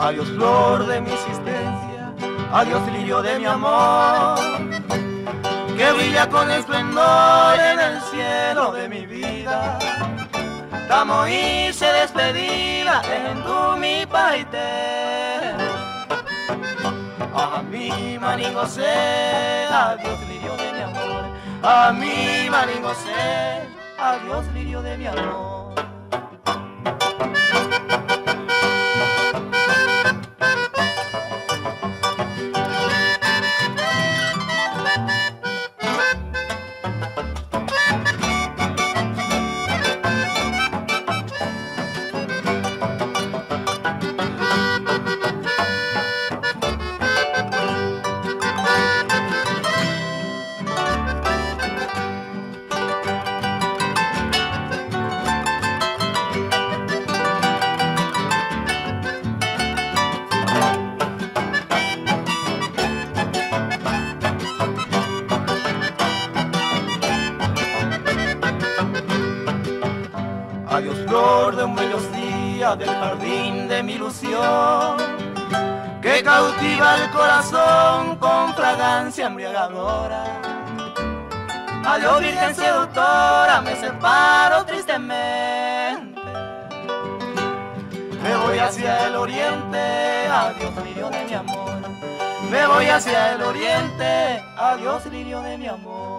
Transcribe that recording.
Adiós flor de mi existencia, adiós lirio de mi amor, que brilla con esplendor en el cielo de mi vida. Tamo hice despedida en tu mi paite. A mi maningo sé, adiós lirio de mi amor. A mi maningo sé, adiós lirio de mi amor. Adiós flor de un bellos días del jardín de mi ilusión, que cautiva el corazón con fragancia embriagadora. Adiós virgen seductora, me separo tristemente. Me voy hacia el oriente, adiós lirio de mi amor. Me voy hacia el oriente, adiós lirio de mi amor.